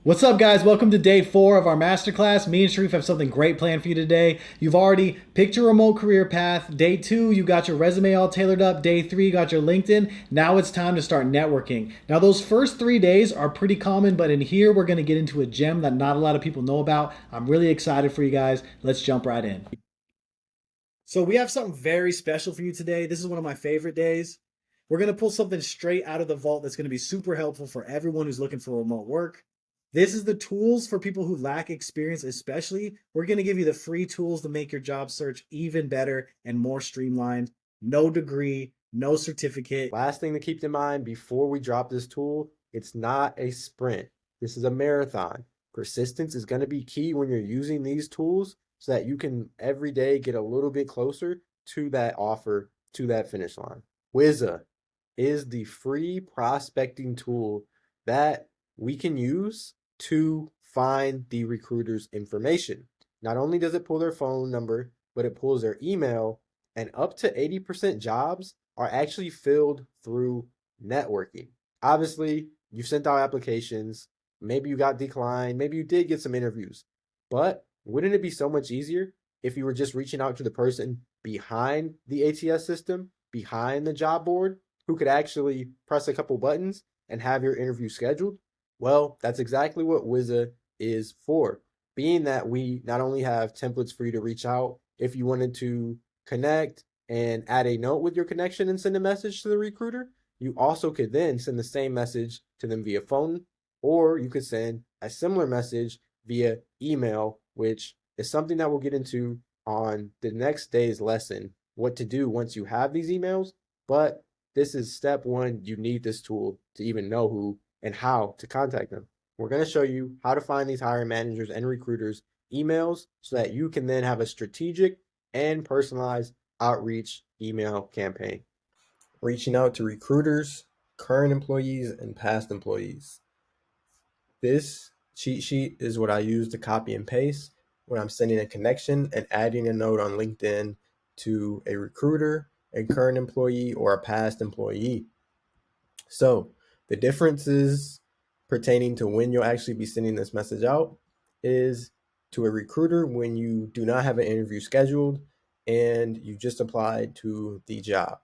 What's up, guys? Welcome to day 4 of our masterclass. Me and Sharif have something great planned for you today. You've already picked your remote career path. Day 2, you got your resume all tailored up. Day 3, you got your LinkedIn. Now it's time to start networking. Now, those first 3 days are pretty common, but in here, we're going to get into a gem that not a lot of people know about. I'm really excited for you guys. Let's jump right in. So, we have something very special for you today. This is one of my favorite days. We're going to pull something straight out of the vault that's going to be super helpful for everyone who's looking for remote work. This is the tools for people who lack experience, especially. We're going to give you the free tools to make your job search even better and more streamlined. No degree, no certificate. Last thing to keep in mind before we drop this tool, it's not a sprint. This is a marathon. Persistence is going to be key when you're using these tools so that you can every day get a little bit closer to that offer, to that finish line. Wizza is the free prospecting tool that we can use to find the recruiter's information. Not only does it pull their phone number, but it pulls their email, and up to 80% jobs are actually filled through networking. Obviously, you've sent out applications, maybe you got declined, maybe you did get some interviews, but wouldn't it be so much easier if you were just reaching out to the person behind the ATS system, behind the job board, who could actually press a couple buttons and have your interview scheduled? Well, that's exactly what Wizza is for. Being that we not only have templates for you to reach out if you wanted to connect and add a note with your connection and send a message to the recruiter, you also could then send the same message to them via phone, or you could send a similar message via email, which is something that we'll get into on the next day's lesson, what to do once you have these emails. But this is step one. You need this tool to even know who and how to contact them. We're going to show you how to find these hiring managers and recruiters' emails so that you can then have a strategic and personalized outreach email campaign. Reaching out to recruiters, current employees, and past employees. This cheat sheet is what I use to copy and paste when I'm sending a connection and adding a note on LinkedIn to a recruiter, a current employee, or a past employee. So the differences pertaining to when you'll actually be sending this message out is to a recruiter when you do not have an interview scheduled and you just applied to the job.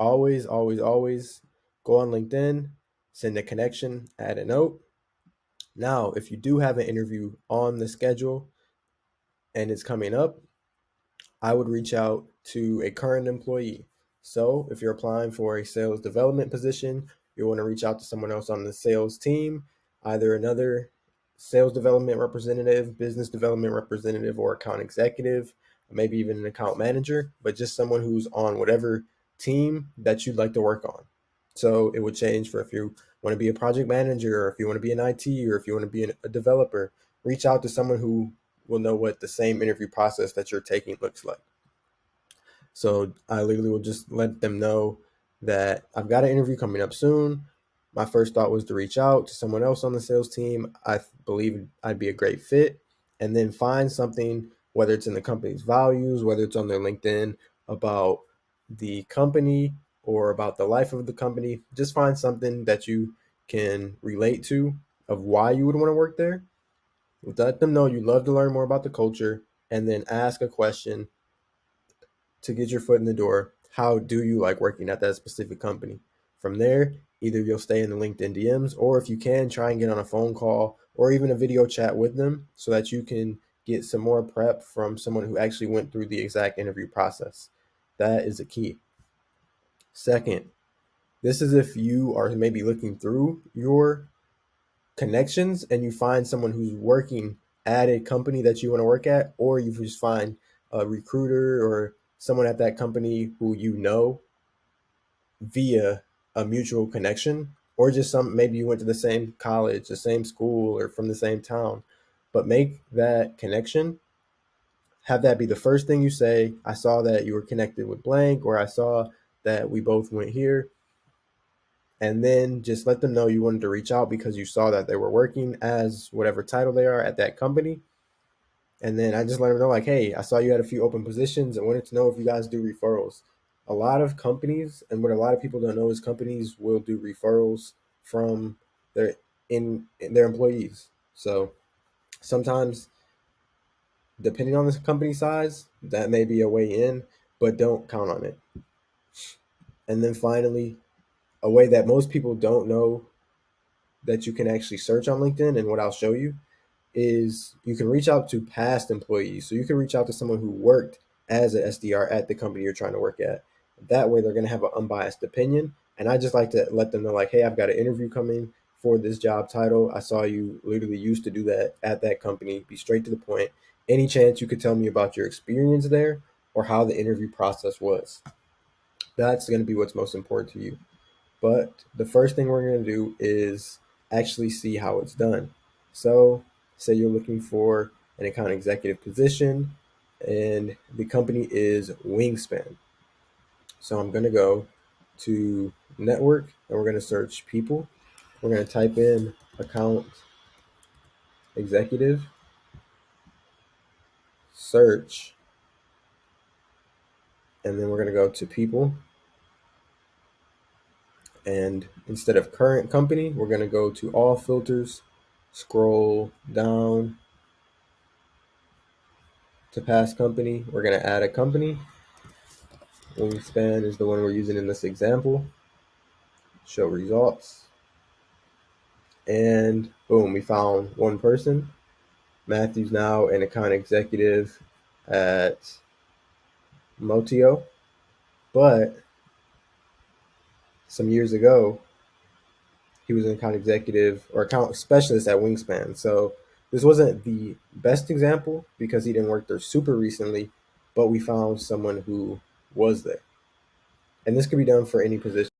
Always, always, always go on LinkedIn, send a connection, add a note. Now, if you do have an interview on the schedule and it's coming up, I would reach out to a current employee. So if you're applying for a sales development position, you want to reach out to someone else on the sales team, either another sales development representative, business development representative, or account executive, maybe even an account manager, but just someone who's on whatever team that you'd like to work on. So it would change for if you want to be a project manager, or if you want to be an IT, or if you want to be a developer, reach out to someone who will know what the same interview process that you're taking looks like. So I literally will just let them know that I've got an interview coming up soon. My first thought was to reach out to someone else on the sales team. I believe I'd be a great fit, and then find something, whether it's in the company's values, whether it's on their LinkedIn, about the company or about the life of the company. Just find something that you can relate to of why you would want to work there. Let them know you love to learn more about the culture, and then ask a question to get your foot in the door. How do you like working at that specific company? From there, either you'll stay in the LinkedIn DMs, or if you can, try and get on a phone call or even a video chat with them so that you can get some more prep from someone who actually went through the exact interview process. That is a key. Second, this is if you are maybe looking through your connections and you find someone who's working at a company that you want to work at, or you just find a recruiter or someone at that company who you know via a mutual connection, or just some, maybe you went to the same college, the same school, or from the same town. But make that connection, have that be the first thing you say. I saw that you were connected with blank, or I saw that we both went here. And then just let them know you wanted to reach out because you saw that they were working as whatever title they are at that company. And then I just let them know, like, hey, I saw you had a few open positions and wanted to know if you guys do referrals. A lot of companies, and what a lot of people don't know, is companies will do referrals from their in their employees. So sometimes, depending on the company size, that may be a way in, but don't count on it. And then finally, a way that most people don't know that you can actually search on LinkedIn, and what I'll show you, is you can reach out to past employees. So you can reach out to someone who worked as an SDR at the company you're trying to work at. That way, they're going to have an unbiased opinion. And I just like to let them know, like, hey, I've got an interview coming for this job title. I saw you literally used to do that at that company. Be straight to the point. Any chance you could tell me about your experience there or how the interview process was? That's going to be what's most important to you. But the first thing we're going to do is actually see how it's done. So, say you're looking for an account executive position, and the company is Wingspan. So, I'm going to go to network, and we're going to search people. We're going to type in account executive, search, and then we're going to go to people. And instead of current company, we're going to go to all filters, scroll down to past company. We're going to add a company. Wingspan is the one we're using in this example. Show results. And boom, we found one person. Matthew's now an account executive at Motio. But some years ago, he was an account executive or account specialist at Wingspan. So this wasn't the best example because he didn't work there super recently, but we found someone who was there. And this could be done for any position.